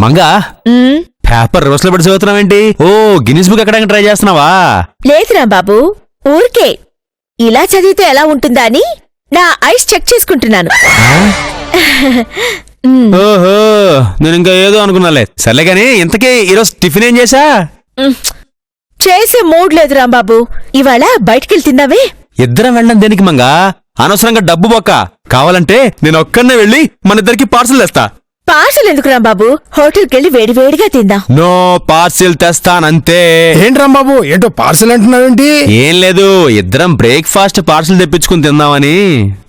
Manga paper రోజులో పడి చదువుతున్నావేంటి? ఓ Guinness book ఎక్కడానికి ట్రై చేస్తున్నావా? లేదురా బాబు, ఊరికే ఇలా చదివితే ఎలా ఉంటుందా అని నా ఐస్ చెక్ చేసుకుంటున్నాను. ఓహో, నేను ఇంకా ఏదో అనుకున్నాలే. సర్లే గాని ఇంతకీ ఈరోజు టిఫిన్ ఏం చేసా? చేసే మూడ్ లేదు రాంబాబు. ఇవాళ బయటికెళ్ళి తిన్నావే. ఇద్దరం వెళ్ళడం దేనికి మంగా? అనవసరంగా డబ్బు బొక్క. కావాలంటే నేను ఒక్కనే వెళ్ళి మన ఇద్దరికి పార్సల్ తెస్తా. పార్సల్ ఎందుకు రాంబాబు? హోటల్కెళ్ళి వేడివేడిగా తిందాం. నో, పార్సిల్ తెస్తానంతే. ఏంటి రాంబాబు, ఏంటో పార్సల్ అంటున్నావేంటి? ఏం లేదు, ఇద్దరం బ్రేక్ఫాస్ట్ పార్సల్ తెప్పించుకుని తిందామని.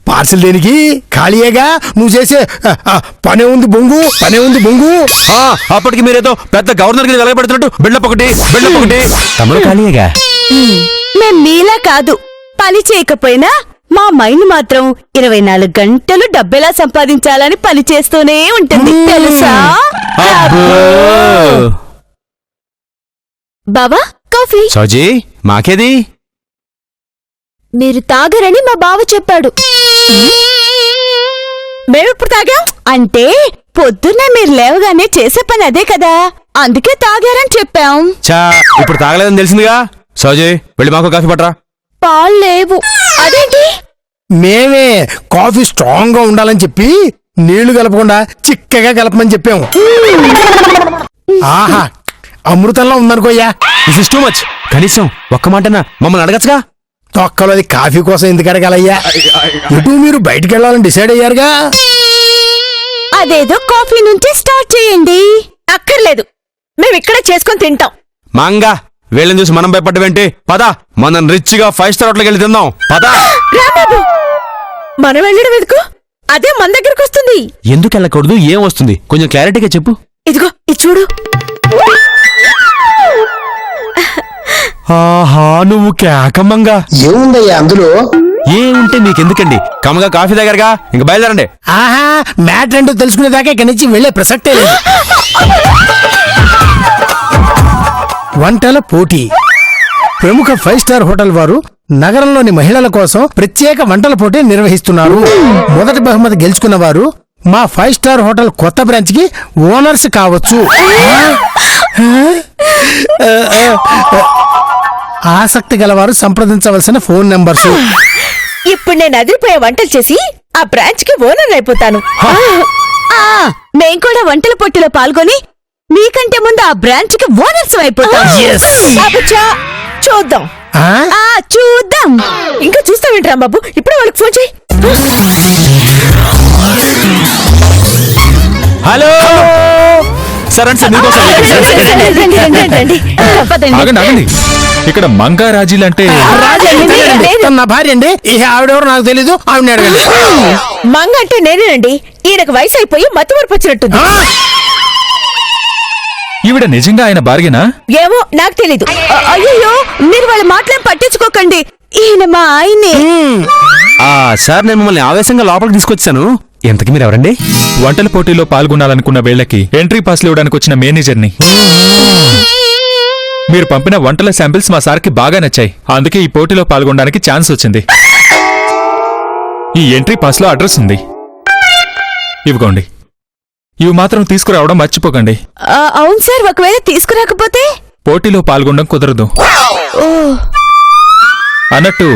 పార్సల్ దేనికి? ఖాళీయేగా. నువ్వు చేసే పనే ఉంది బొంగు, పనే ఉంది బొంగు. అప్పటికి మీరేదో పెద్ద గవర్నర్ కి వెలగబెడుతున్నట్టు బిల్డప్ ఒకటి. తమ్ముడు ఖాళీయేగా. మేం మీలా కాదు, పని చేయకపోయినా మా మైండ్ మాత్రం 24 గంటలు డబ్బెలా సంపాదించాలని పని చేస్తూనే ఉంటుంది, తెలుసా? బావా, కాఫీ. సౌజీ, మాకేది? మీరు తాగరని మా బావ చెప్పాడు. మేమెప్పుడు తాగాం? అంటే పొద్దున్న మీరు లేవగానే చేసే పని అదే కదా, అందుకే తాగారని చెప్పాం. చా, ఇప్పుడు తాగలేదని తెలిసిందిగా. సౌజీ, వెళ్ళి మాకు కాఫీ పట్రా. పాలు లేవు. అదేంటి? మేమే కాఫీ స్ట్రాంగ్ గా ఉండాలని చెప్పి నీళ్లు కలపకుండా చిక్కగా కలపమని చెప్పాము. ఆహా, అమృతంలా ఉందనుకోయ్యా. This is too much. కనీసం ఒక్క మాటనా మమ్మల్ని అడగచ్చుగా. తొక్కలో అది కాఫీ కోసం ఎందుకు అడగాలయ్యా? ఇటు మీరు బయటికి వెళ్ళాలని డిసైడ్ అయ్యారుగా. అదేదో కాఫీ నుంచి స్టార్ట్ చేయండి. అక్కర్లేదు, మేమిక్కడే చేసుకొని తింటాం. మంగా, వీళ్ళని చూసి మనం భయపడ్డవేంటి? పదా, మనం రిచ్ గా 5 స్టార్ హోటల్కి వెళ్ళి తిందాం. పదా. మనం వెళ్ళడం ఎందుకు? అదే మన దగ్గరకు వస్తుంది. ఎందుకు వెళ్ళకూడదు? ఏం వస్తుంది? కొంచెం క్లారిటీగా చెప్పు. ఇదిగో ఇది చూడు. ఆహా, నువ్వు కేకమ్మంగా. ఏముందయ్యా అందులో? ఏముంటే మీకెందుకండి? కమ్మగా కాఫీ దగ్గరగా. ఇంక బయలుదేరండి. ఆహా, మ్యాట్ ఏంటో తెలుసుకునేదాకా ఇక్కడి నుంచి వెళ్లే ప్రసక్తే లేదు. వంటల పోటీ. ప్రముఖ 5 స్టార్ హోటల్ వారు నగరంలోని మహిళల కోసం ప్రత్యేక వంటల పోటీ నిర్వహిస్తున్నారు. మొదటి బహుమతి గెలుచుకున్న వారు మా 5 స్టార్ హోటల్ కొత్త బ్రాంచ్ కి ఓనర్స్ కావచ్చు. ఆసక్తి గలవారు సంప్రదించవలసిన ఫోన్ నంబర్స్. ఇప్పుడు నేను అదిరిపోయే వంటలు చేసి ఆ బ్రాంచ్ కి ఓనర్ అయిపోతాను. మేం కూడా వంటల పోటీలో పాల్గొని మీకంటే ముందు ఆ బ్రాంచ్ కి ఓనర్స్ అయిపోతాం. చూద్దాం. చూద్దాం. ఇంకా చూస్తావేంటి రాంబాబు? ఇప్పుడు వాళ్ళకి ఫోన్ చేయి. హలో సార్, ఆగండి. ఇక్కడ మంగా రాజీలు అంటే నా భార్య అండి. ఆవిడెవరు నాకు తెలీదు, ఆవిడని అడగండి. మంగ అంటే నేనేనండి. ఈయనకు వయసు అయిపోయి మత్తుమరుపు వచ్చినట్టుంది. ఈవిడ నిజంగా ఆయన భార్యనా? ఏమో నాకు తెలీదు. అయ్యో, మీరు వాళ్ళ మాటలేం పట్టించుకోకండి. ఈయన మా ఆయనే. సార్, నేను మిమ్మల్ని ఆవేశంగా లోపలికి తీసుకొచ్చాను. ఎంతకి మీరు ఎవరండి? వంటల పోటీలో పాల్గొనాలనుకున్న వేళ్లకి ఎంట్రీ పాస్లు ఇవ్వడానికి వచ్చిన మేనేజర్ని. మీరు పంపిన వంటల శాంపిల్స్ మా సార్కి బాగా నచ్చాయి. అందుకే ఈ పోటీలో పాల్గొనడానికి ఛాన్స్ వచ్చింది. ఈ ఎంట్రీ పాస్ లో అడ్రస్ ఉంది, ఇవ్వకోండి. ఇవి మాత్రం తీసుకురావడం మర్చిపోకండి. అవును సార్, ఒకవేళ తీసుకురాకపోతే పోటీలో పాల్గొనడం కుదరదు. అన్నట్టు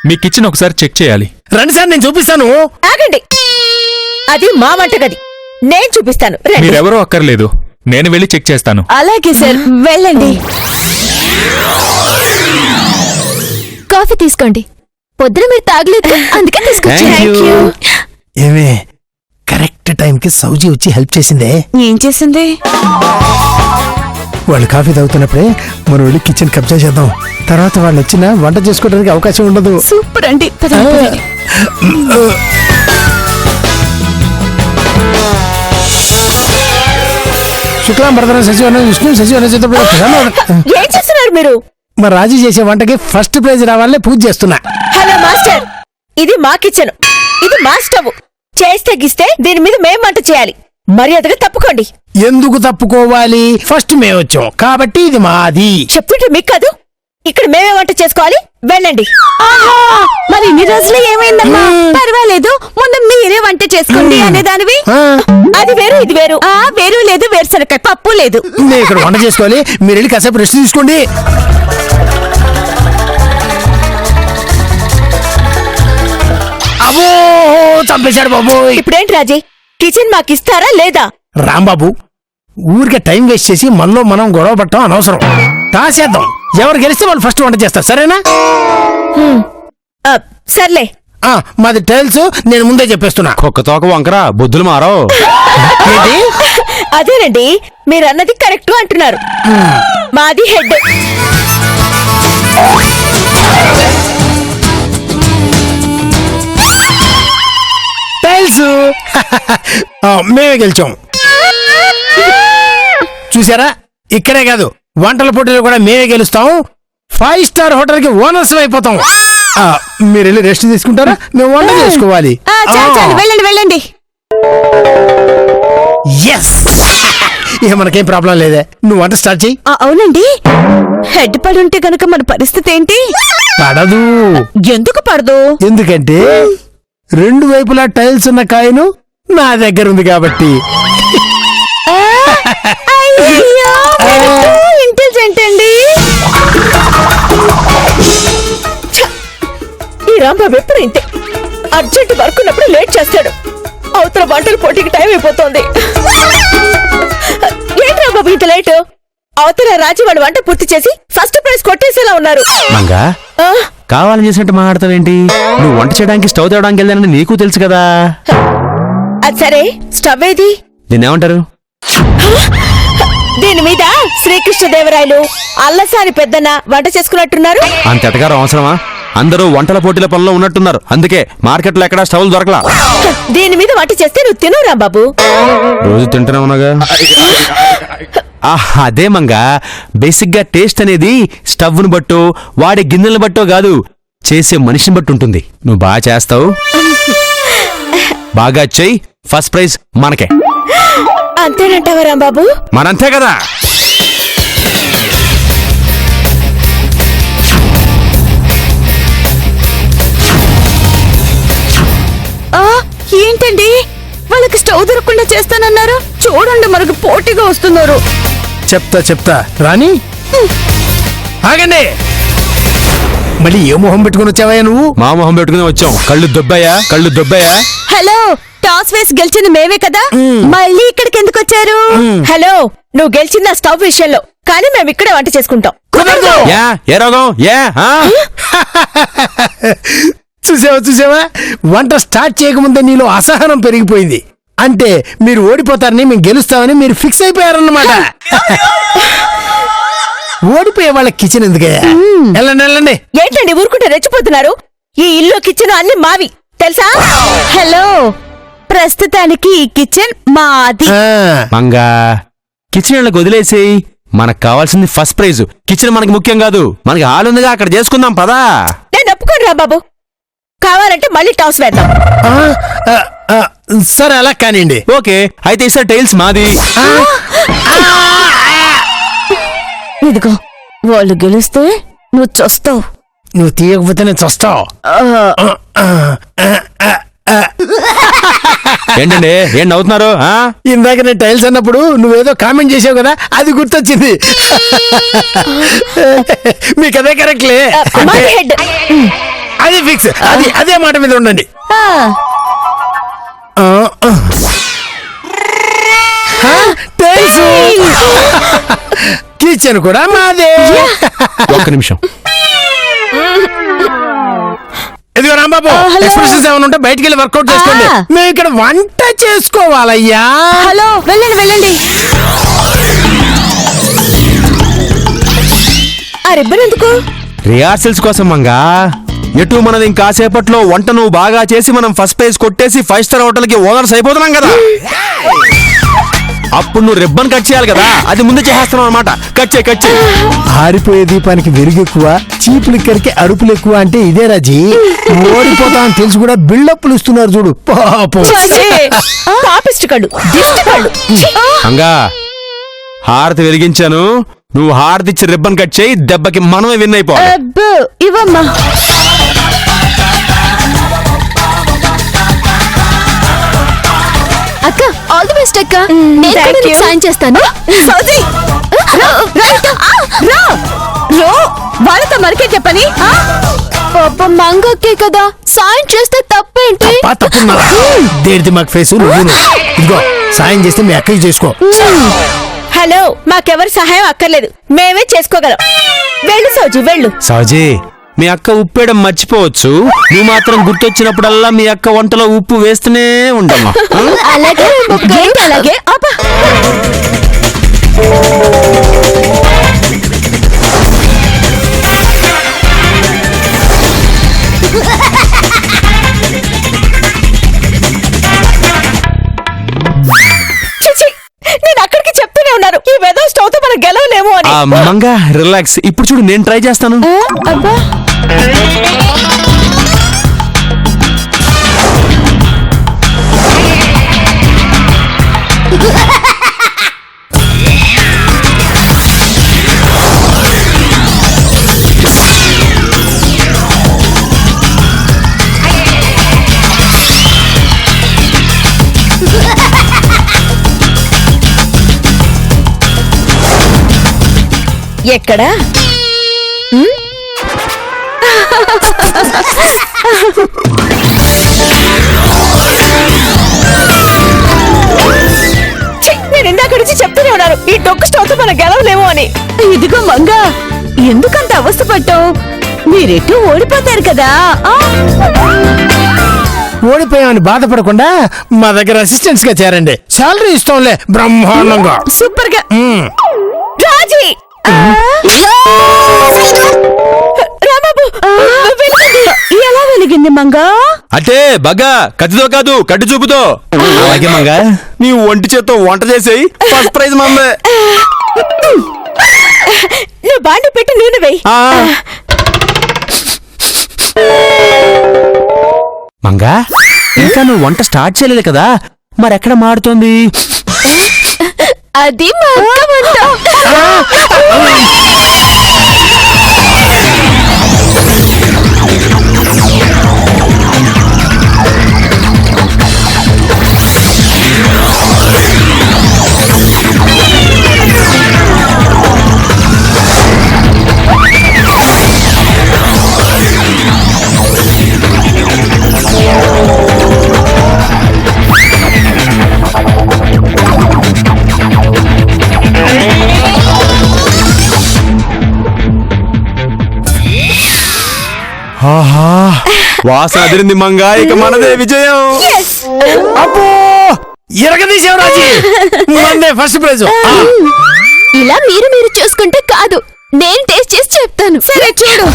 మీ కిచెన్ ఒకసారి చెక్ చేయాలి. రండి సార్, నేను చూపిస్తాను. ఆగండి, అది మా వంటగది, నేను చూపిస్తాను. మీరెవరో అక్కర్లేదు, నేను వెళ్ళి చెక్ చేస్తాను. అలాగే సార్, వెళ్ళండి. కాఫీ తీసుకోండి. పొద్దున మీరు తాగలేదు, అందుకే తీసుకొచ్చాను. ఏమే, కరెక్ట్ టైంకి సౌజీ వచ్చి హెల్ప్ చేసిందే. ఏం చేసింది? వాళ్ళు కాఫీ తాగుతున్నప్పుడే మనం వెళ్ళి కిచెన్ కబ్జా చేద్దాం. తర్వాత వాళ్ళు వచ్చినా వంట చేసుకోవడానికి అవకాశం ఉండదు. సూపర్ అండి. శుక్లాం భరతరం శశివర్ణం విష్ణు శశివర్ణ ఏం చేస్తున్నారు మీరు? మా రాజీ చేసే వంటకి ఫస్ట్ ప్రైజ్ రావాలని పూజ చేస్తున్నా. హలో మాస్టర్, ఇది మా కిచెన్, ఇది మా స్టవ్. చేస్తే గిస్తే దీని మీద మేం వంట చేయాలి. మర్యాదగా తప్పుకోండి. ఎందుకు తప్పుకోవాలి? ఫస్ట్ మేము వచ్చాం కాబట్టి ఇది మాది. చెప్తుంటే మీకు కాదు, ఇక్కడ మేమే వంట చేసుకోవాలి. వెళ్ళండి. మరి ఇన్ని రోజులు ఏమైందమ్మా? పర్వాలేదు, ముందు మీ మీరే వంట చేసుకోండి అనేదానివి. ఆ, అది వేరు ఇది వేరు. వేరు లేదు, వేరుశనగకాయ పప్పు లేదు. నేను ఇక్కడ వంట చేసుకోవాలి, మీరు వెళ్ళి కాసేపు రెస్ట్ తీసుకోండి. అబ్బో చంపేశాడు బాబు. ఇప్పుడేంటి రాజీ, కిచెన్ మాకిస్తారా లేదా? రాంబాబు, ఊరికే టైం వేస్ట్ చేసి మనలో మనం గొడవ పట్టడం అనవసరం. తాసేద్దాం, ఎవరు గెలిస్తే వాళ్ళు ఫస్ట్ వంట చేస్తారు, సరేనా? సర్లే. మాది టైల్స్, నేను ముందే చెప్పేస్తున్నా. కుక్క తోక వంకరా బుద్ధులు మారో. ఏంటి? అదేనండి, మీరన్నది కరెక్ట్ అంటున్నారు. మాది హెడ్. టైల్స్ మేమే గెలిచాం. చూసారా, ఇక్కడే కాదు వంటల పోటీలో కూడా మేమే గెలుస్తాం. 5 స్టార్ హోటల్ కి ఓనర్స్ అయిపోతాం. మీరు వెళ్ళి రెస్ట్ తీసుకుంటారా? మేము వంట చేసుకోవాలి. చాలు, వెళ్ళండి వెళ్ళండి. ఎస్, ఇక మనకేం ప్రాబ్లం లేదే. నువ్వు వంట స్టార్ట్ చెయ్యి. అవునండి, హెడ్ పడి ఉంటే గనక మన పరిస్థితి ఏంటి? పడదు. ఎందుకు పడదు? ఎందుకంటే 2 వైపులా టైల్స్ ఉన్న కాయను నా దగ్గర ఉంది కాబట్టి. ఇంటెలిజెంట్ అండి. ఈ రాంబాబు ఎప్పుడు ఇంతే, అర్జెంట్ వర్క్ ఉన్నప్పుడు లేట్ చేస్తాడు. అవతల వంటల పోటీకి టైం అయిపోతుంది. ఏంటి రాంబాబు ఇంత లేటు? అవతల రాజీ వాడు వంట పూర్తి చేసి ఫస్ట్ ప్రైజ్ కొట్టేసేలా ఉన్నారు. మంగా కావాలని చేసినట్టు మాట్లాడతావేంటి? నువ్వు వంట చేయడానికి స్టవ్ తేవడానికి వెళ్ళానని నీకు తెలుసు కదా. అది సరే, స్టవ్ ఏది? దీన్ని ఏమంటారు? దీని మీద శ్రీకృష్ణదేవరాయలు, అల్లసాని పెద్దన్న వంట చేసుకున్నట్టున్నారు. అంత ఎటగారం అవసరమా? అందరూ వంటల పోటీల పనిలో ఉన్నట్టున్నారు, అందుకే మార్కెట్లో ఎక్కడా స్టవ్లు దొరకలా. దీని మీద వంట చేస్తే నువ్వు తినవురా బాబు. రోజు తింటూనే ఉన్నాగా. అదే మంగా, బేసిక్ గా టేస్ట్ అనేది స్టవ్ను బట్టో వాడే గిన్నెలను బట్టో కాదు, చేసే మనిషిని బట్టి ఉంటుంది. నువ్వు బాగా చేస్తావు, బాగా చెయ్యి, ఫస్ట్ ప్రైజ్ మనకే. అంతేనంటావా రాంబాబు? మనంతే కదా. ఏంటండి, వాళ్ళకి స్టవ్ దొరకకుండా చేస్తానన్నారు. చూడండి, మనకు పోటీగా వస్తున్నారు. చెప్తా రాని, ఆగండి. మళ్ళీ ఏ మొహం పెట్టుకుని వచ్చావయ్యా నువ్వు? మా మొహం పెట్టుకుని వచ్చాం. కళ్ళు దొబ్బాయా. హలో, టాస్ వేసి గెలిచింది మేమే కదా, మళ్ళీ ఇక్కడికి ఎందుకు వచ్చారు? హలో, నువ్వు గెలిచింది ఆ స్టవ్ విషయంలో, కానీ మేము ఇక్కడే వంట చేసుకుంటాం. ఏ రోగం? చూసావా, వంట స్టార్ట్ చేయకముందే నీలో అసహనం పెరిగిపోయింది. అంటే మీరు ఓడిపోతారని, మేము గెలుస్తామని మీరు ఫిక్స్ అయిపోయారన్నమాట. ఓడిపోయే వాళ్ళ కిచెన్ ఎందుకయ్యా? వెళ్ళండి. ఏంటండి ఊరుకుంటే రెచ్చిపోతున్నారు? ఈ ఇల్లు కిచెన్ అన్ని మావి తెలుసా? హలో, ప్రస్తుతానికి ఈ కిచెన్ మాది. మంగా, కిచెన్ వాళ్ళకి వదిలేసేయి. మనకు కావాల్సింది ఫస్ట్ ప్రైజ్. కిచెన్ మనకి ముఖ్యం కాదు, మనకి హాల్ ఉందిగా, అక్కడ చేసుకుందాం పదా. నేను ఒప్పుకోను రా బాబు, కావాలంటే మళ్ళీ టాస్ వేద్దాం. సరే, అలా కానివ్వండి. ఓకే, అయితే ఈసారి టైల్స్ మాది. ఇదిగో, వాళ్ళు గెలిస్తే నువ్వు చూస్తావు. నువ్వు తీయకపోతే నేను చూస్తావు. ఏంటండి, ఏం నవ్వుతున్నారు? ఇందాక నేను టైల్స్ అన్నప్పుడు నువ్వేదో కామెంట్ చేసావు కదా, అది గుర్తొచ్చింది. మీకు అదే కరెక్ట్లే. మాది హెడ్. అది ఫిక్స్. అదే మాట మీద ఉండండి. కిచెన్ కూడా మాదే. ఒక్క నిమిషం. ఇదిగో రాంబాబు, ఎక్స్ప్రెషన్స్ ఏమైనా ఉంటే బయటికి వెళ్ళి వర్కౌట్ చేసుకోండి. మేము ఇక్కడ వంట చేసుకోవాలయ్యా. హలో, వెళ్ళండి. ఆ రిబ్బన్ ఎందుకు? రిహార్సల్స్ కోసం మంగా. ఎటు మనది ఇంకాసేపట్లో వంట నువ్వు బాగా చేసి మనం ఫస్ట్ ప్రైజ్ కొట్టేసి 5 స్టార్ హోటల్ కి ఓనర్స్ అయిపోతున్నాం కదా. అప్పుడు నువ్వు రిబ్బన్ కట్ చేయాలి కదా, అది ముందు చేసేస్తున్నావు అనమాట. కట్ చేయి. ఆరిపోయే దీపానికి వెలుగు ఎక్కువ, చీప్ లిక్కర్కి అరుపులు ఎక్కువ అంటే ఇదే రాజీ. ఓడిపోతా అని తెలిసి కూడా బిల్డప్లు ఇస్తున్నారు చూడు, పాపం. పాపిస్ట్ కళ్ళు, దిష్టి కళ్ళు. మంగా, హారతి వెలిగించాను, నువ్వు హారతి ఇచ్చి రిబ్బన్ కట్ చేయి. దెబ్బకి మనమే విన్ అయిపోవాలి. ఇవమ్మా. బెస్ట్ అక్క. నేను కూడా నీకు సాయం చేస్తాను. సౌజీ, రా, రా ఇటు. రా. రో, వాళ్ళతో మనకే చెప్పని. పాప మంగక్కే కదా, సాయం చేస్తే తప్పేంటి? తప్పున్నారా దేడిది మాకు ఫేసు నువ్వు ఇదిగో సాయం చేస్తే మీ అక్కకి చేసుకో. హలో, మాకెవరి సహాయం అక్కర్లేదు, మేమే చేసుకోగలం. వెళ్ళు సౌజీ, వెళ్ళు. సౌజీ, మీ అక్క ఉప్పేయడం మర్చిపోవచ్చు, నువ్వు మాత్రం గుర్తొచ్చినప్పుడల్లా మీ అక్క వంటలో ఉప్పు వేస్తూనే ఉండమ్మా. అలాగే ఏంటి అలాగే? అబ్బా. చిచి, నేను అక్కడికి చెప్తూనే ఉన్నాను, ఈ వెదర్ స్టవ్ తో మనం గెలవలేము అని. మంగా రిలాక్స్, ఇప్పుడు చూడు నేను ట్రై చేస్తాను. అబ్బా. ఎక్కడా? నేను ఇందాక నుంచి చెప్తూనే ఉన్నారు, ఈ డొక్కు స్టవ్ తో మనం గెలవలేము అని. ఇదిగో మంగా, ఎందుకంత అవస్థపడ్డావు? మీరెటు ఓడిపోతారు కదా. ఓడిపోయామని బాధపడకుండా మా దగ్గర అసిస్టెంట్స్ గా చేరండి, శాలరీ ఇష్టంలే బ్రహ్మాండంగా. సూపర్ గా. రాజీ, రాంబాబు, ఎలా వెలిగింది మంగా? అంటే బాగా కత్తితో కాదు కట్టి చూపుతో. అలాగే మంగా, నీ ఒంటి చేత్తో వంట చేసేయి, ఫస్ట్ ప్రైజ్ మందే. నువ్వు బాండి పెట్టి నూనె వేయి. మంగా, ఇంకా నువ్వు వంట స్టార్ట్ చేయలేదు కదా, మరెక్కడ మాడుతోంది? అది మా అక్క వంట. ఆహా, వాసన అదిరింది మంగా, ఇక మనదే విజయం. అబ్బో ఎరగదీసావు రాజీ, మందే ఫస్ట్ ప్రైజ్. ఇలా మీరు చూసుకుంటే కాదు, నేను టేస్ట్ చేసి చెప్తాను. సరే చూడు.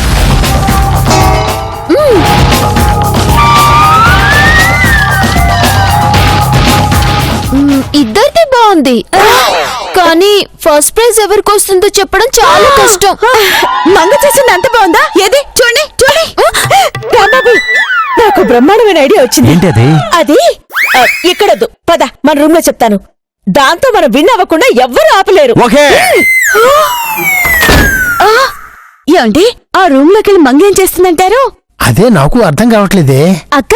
ఇద్దరిది బాగుంది, కానీ ఫస్ట్ ప్రైజ్ ఎవరికి వస్తుందో చెప్పడం చాలా కష్టం. మంగ చేసింది అంత బాగుందా? ఏది చూడండి, చూడండి. రాంబాబు, నాకు బ్రహ్మాండమైన ఐడియా వచ్చింది. ఏంటి అది? అది ఇక్కడొద్దు, పద మన రూమ్ లో చెప్తాను. దాంతో మనం విన్ అవ్వకుండా ఎవ్వరు ఆపలేరు. ఓకే. ఏమండి, ఆ రూమ్ లోకి వెళ్ళి మంగ ఏం చేస్తుందంటారు? అదే నాకు అర్థం కావట్లేదే. అక్క,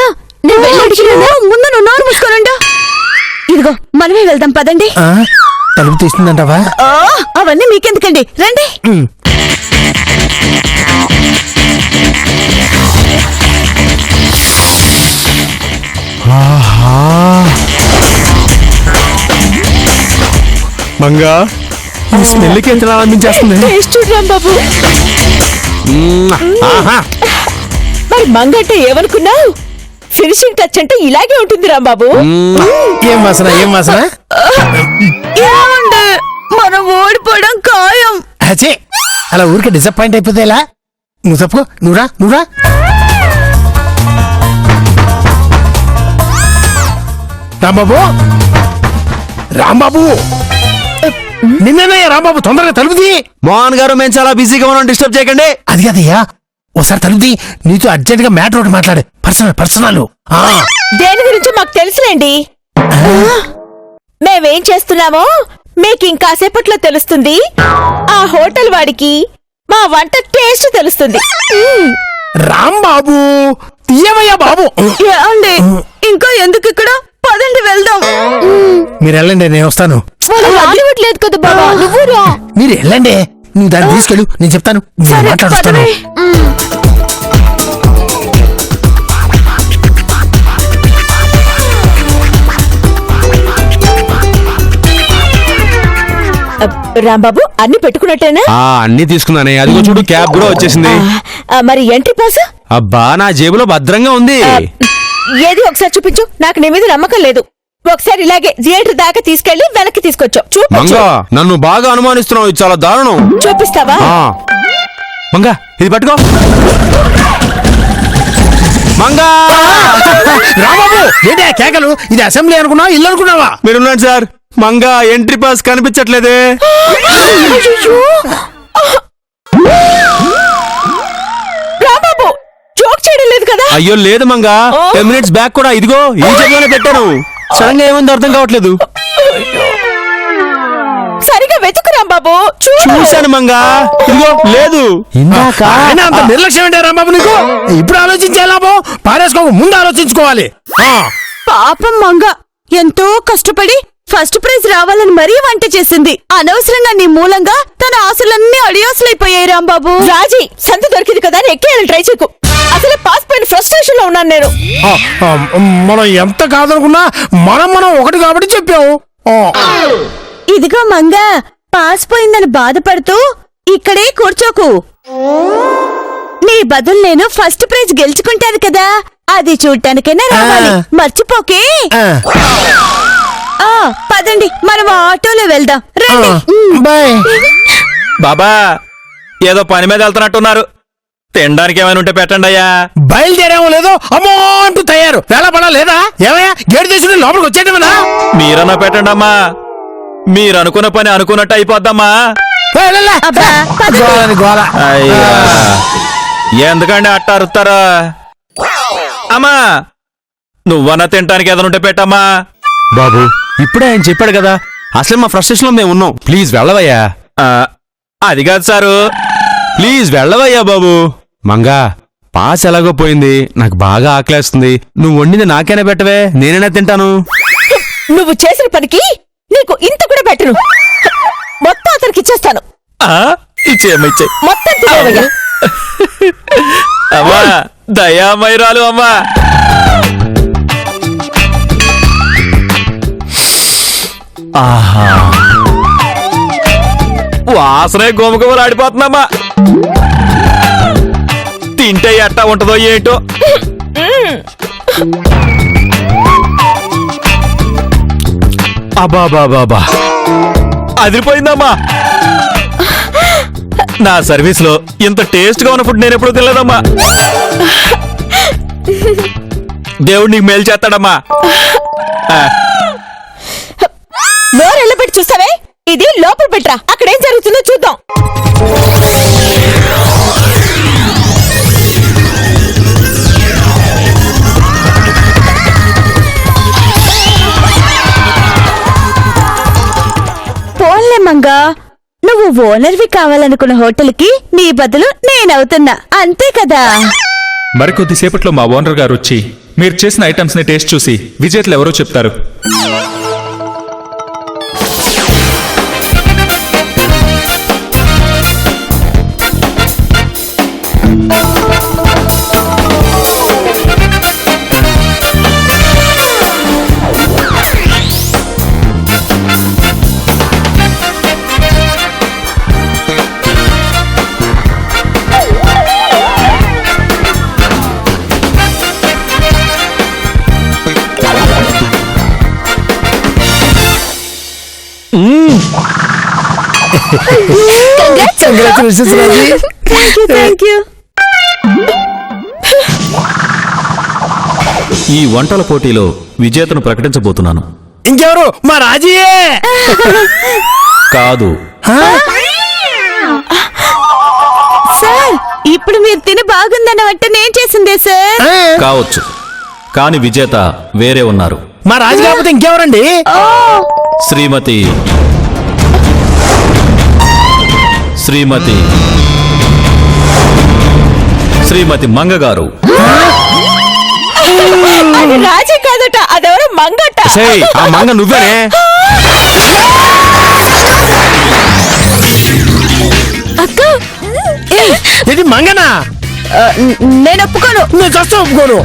నేను వెళ్ళి అడిగినా? ముందు నువ్వు నోరు మూసుకోనుండు. ఇదిగో మనమే వెళ్దాం, పదండి. ఆ, తలుపు తీస్తుందంటావా? అవన్నీ మీకెందుకండి, రండి. మంగా, ఈ స్మెల్కి ఎంత ఆనందించేస్తుంది. టేస్ట్ చూడరాం బాబు. ఆహా, మరి మంగ అంటే ఏమనుకున్నావు? ఫినిషింగ్ టచ్ అంటే ఇలాగే ఉంటుంది రాంబాబు. ఏం వాసన, ఏం వాసన? ఏమండి, మనం ఓడిపోవడం ఖాయం. అచ్చే, అలా ఊరికే డిసప్పాయింట్ అయిపోతే ఎలా? నువ్వు తప్పుకో, నువ్వురా, నువ్వురా. రాంబాబు, రాంబాబు, నిన్ననే రాంబాబు, తొందరగా తలుపుది. మోహన్ గారు, మేము చాలా బిజీగా ఉన్నాం, డిస్టర్బ్ చేయకండి. అది కదయ్యా, ఒకసారి తలుపుది, నీతో అర్జెంట్ గా మ్యాటర్ ఒకటి మాట్లాడే. పర్సనల్. దేని గురించి మాకు తెలుసులేండి. మేమేం చేస్తున్నామో మీకు ఇంకాసేపట్లో తెలుస్తుంది. ఆ హోటల్ వాడికి మా వంట టేస్ట్ తెలుస్తుంది. రాంబాబు, తీయవయ్యా బాబు. ఏమండి, ఇంకా ఎందుకు ఇక్కడ? పదండి వెళ్దాం. మీరు వెళ్ళండి, నేను వస్తాను. వాళ్ళు రానివ్వట్లేదు కదా బాబా, నువ్వు రా. మీరు వెళ్ళండి, నువ్వు దాన్ని తీసుకెళ్ళు, నేను చెప్తాను, నేను సరే, మాట్లాడుతాను. పదవే. రాంబాబు అన్ని పెట్టుకున్నట్టేనా? అన్ని తీసుకున్నానే, అదిగో చూడు క్యాబ్ కూడా వచ్చేసింది. మరి ఎంట్రీ పాస్? అబ్బా నా జేబులో భద్రంగా ఉంది. ఏది ఒకసారి చూపించు, నాకు నీ మీద నమ్మకం లేదు. ఒకసారి ఇలాగే థియేటర్ దాకా తీసుకెళ్లి వెనక్కి తీసుకొచ్చావు. చూపించు. మంగా నన్ను బాగా అనుమానిస్తున్నావు, ఇది చాలా దారుణం. చూపిస్తావా? మంగా ఇది పట్టుకో. మంగా రాబాబు, ఏంటి ఆ కేకలు? ఇది అసెంబ్లీ అనుకున్నావా, ఇల్లు అనుకున్నావా? మీరున్నాడు సార్. మంగా ఎంట్రీ పాస్ కనిపించట్లేదే. రాంబాబు జోక్ చేయడం లేదు కదా? అయ్యో లేదు మంగా, 10 minutes బ్యాక్ కూడా ఇదిగో ఈ జేబులోనే పెట్టాను. సడన్ గా ఏముందో అర్థం కావట్లేదు. సరిగా వెతుకు రాంబాబు. చూశాను మంగా, ఇదిగో లేదు. ఇందాక అయినా అంత నిర్లక్ష్యం ఏంటి రాంబాబు నీకు? ఇప్పుడు ఆలోచించే లాభం, పారేసుకోక ముందు ఆలోచించుకోవాలి. పాపం మంగ ఎంతో కష్టపడి ఫస్ట్ ప్రైజ్ రావాలని మరీ వంట చేసింది. అనవసరంగా నీ మూలంగా తన ఆశలన్నీ అడియాసులైపోయాయి రాంబాబు. రాజీ సంత దొరికింది కదా అని ఎక్కేయాలని ట్రై చేయకు. అసలు పాస్ పైన ఫ్రస్ట్రేషన్ లో ఉన్నాను నేను. మనం ఎంత కాదనుకున్నా మనం ఒకటి కాబట్టి చెప్పాము. ఇదిగో మంగ, పాస్ పోయిందని బాధపడుతూ ఇక్కడే కూర్చోకు. నీ బదులు నేను ఫస్ట్ ప్రైజ్ గెలుచుకుంటాను కదా, అది చూడటానికైనా రావాలి. మర్చిపోకే. పదండి, మనం ఆటోలో వెళ్దాం. రండి. బాయ్. బాబా ఏదో పని మీద వెళ్తున్నట్టున్నారు, తినడానికి ఏమైనా ఉంటే పెట్టండి అయ్యా. బయలుదేరామో లేదో అమ్మో అంటూ తయారు, వేళపడా లేదా? ఏమయ్యా గేటు తీసుకుని లోపలికి వచ్చేటమనా? మీరన్నా పెట్టండి అమ్మా, మీరు అనుకున్న పని అనుకున్నట్టు అయిపోద్దమ్మా. అబ్బా, పదండి. గోలని గోల. అయ్యా ఎందుకండి అట్ట అరుస్తారా? అమ్మా నువ్వన్నా తినడానికి ఏదైనా ఉంటే పెట్టమ్మా. బాబు ఇప్పుడే ఆయన చెప్పాడు కదా, అసలు మా ఫ్రస్ట్రేషన్ లో మేము ఉన్నాం. ప్లీజ్ వెళ్ళవయ్యా. అది కాదు సారు. ప్లీజ్ వెళ్ళవయ్యా బాబు. మంగా పాస్ ఎలాగో పోయింది, నాకు బాగా ఆకలేస్తుంది. నువ్వు వండింది నాకైనా పెట్టవే, నేనైనా తింటాను. నువ్వు చేసిన పనికి నీకు ఇంత కూడా పెట్టను. మొత్తం అతనికి ఇచ్చేస్తాను. ఇచ్చేయమ్మా ఇచ్చే. మొత్తం తినేవయ్యా. అమ్మా దయామయురాలు అమ్మా. ఆహా వాసనే గోమగోమలు ఆడిపోతుందమ్మా. తింటే ఎట్టా ఉంటుందో ఏంటో. అబ్బా బాబా అదిరిపోయిందమ్మా. నా సర్వీస్ లో ఇంత టేస్ట్ గా ఉన్న ఫుడ్ నేను ఎప్పుడు తినలేదమ్మా. దేవుడు నీకు మేలు చేస్తాడమ్మా. నోరు ఎల్లబెట్టి చూస్తావే, ఇది లోపల పెట్టరా, అక్కడేం జరుగుతుందో చూద్దాం. పోన్లే మంగా, నువ్వు ఓనర్వి కావాలనుకున్న హోటల్కి నీ బదులు నేనవుతున్నా, అంతే కదా? మరికొద్దిసేపట్లో మా ఓనర్ గారు వచ్చి మీరు చేసిన ఐటమ్స్ ని టేస్ట్ చూసి విజేతలు ఎవరో చెప్తారు. Congratulations Raji. Thank you. ఈ వంటల పోటీలో విజేతను ప్రకటించబోతున్నాను. ఇంకెవరు? మా రాజీయే. కాదు, సార్, ఇప్పుడు మీరు తిని బాగుందన్న వంట నేను చేసిందే సార్. కావచ్చు, కాని విజేత వేరే ఉన్నారు. మా రాజు కాకపోతే ఇంకెవరండి? శ్రీమతి శ్రీమతి శ్రీమతి మంగ గారు. అది రాజీ కాదట, అదెవరో మంగట. ఛేయ్, ఆ మంగ నువ్వేనే. అక్క ఇది మంగనా? నేను ఒప్పుకోను. నేను చస్తా ఒప్పుకోను.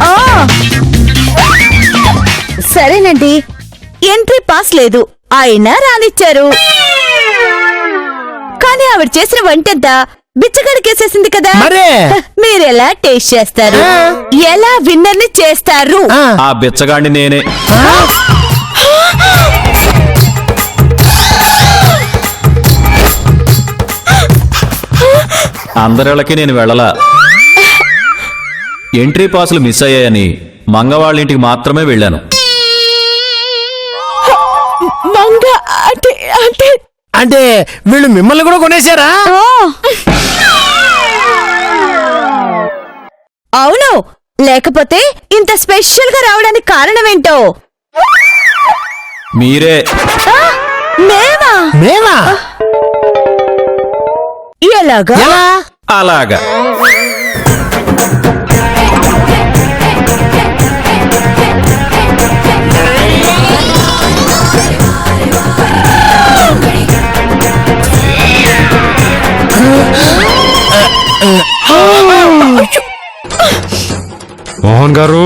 సరేనండి, ఎంట్రీ పాస్ లేదు, అయినా రానిచ్చారు. కానీ ఆవిడ చేసిన వంటంతా బిచ్చగడికేసేసింది కదా. మరే? మీరెలా టేస్ట్ చేస్తారు? ఎలా విన్నర్ ని చేస్తారు? ఆ బిచ్చగాడిని నేనే. అందరిళ్ళకి నేను వెళ్ళలా. ఎంట్రీ పాసులు మిస్ అయ్యాయని మంగవాళ్ళింటికి మాత్రమే వెళ్ళాను. మంగ అంటే అంటే అంటే వీళ్ళు మిమ్మల్ని కూడా కొనేశారా? అవును, లేకపోతే ఇంత స్పెషల్ గా రావడానికి కారణం ఏంటో. మీరే. మేమా? మేమా? ఎలాగా? ఎలా? అలాగా. మోహన్ గారు,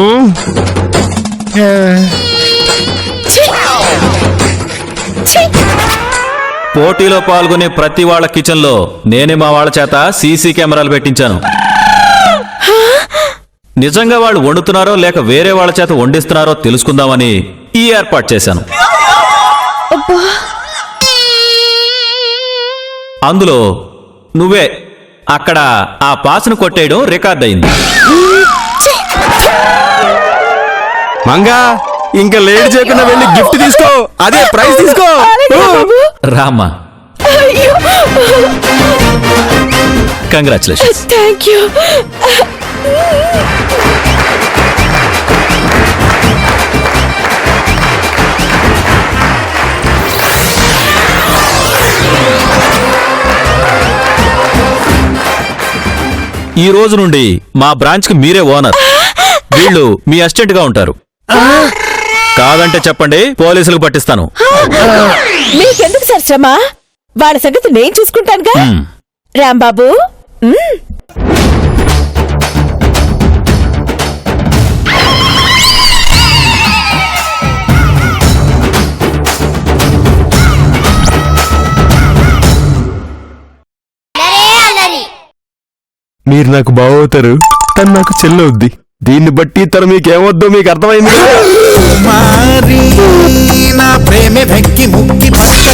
పోటీలో పాల్గొనే ప్రతి వాళ్ళ కిచెన్ లో నేనే మా వాళ్ళ చేత సీసీ కెమెరాలు పెట్టించాను. నిజంగా వాళ్ళు వండుతున్నారో లేక వేరే వాళ్ళ చేత వండిస్తున్నారో తెలుసుకుందామని ఈ ఏర్పాటు చేశాను. అందులో నువ్వే అక్కడ ఆ పాసును కొట్టేయడం రికార్డ్ అయింది. మంగా, ఇంకా లేట్ చేయకుండా వెళ్ళి గిఫ్ట్ తీసుకో, అదే ప్రైజ్ తీసుకో. రామా, కంగ్రాచులేషన్స్. Thank you. ఈ రోజు నుండి మా బ్రాంచ్ కి మీరే ఓనర్. వీళ్ళు మీ అసిస్టెంట్ గా ఉంటారు. కాదంటే చెప్పండి, పోలీసులకు పట్టిస్తాను. మీకెందుకు సార్ శ్రమ? వాళ్ళ సంగతి నేను చూసుకుంటానుగా. రాంబాబు, మీరు నాకు బావవుతారు, తను నాకు చెల్లవుద్ది. దీన్ని బట్టి తను మీకేమొద్దో మీకు అర్థమైంది. కుమారి నా ప్రేమ వెక్కి ముక్కి పడక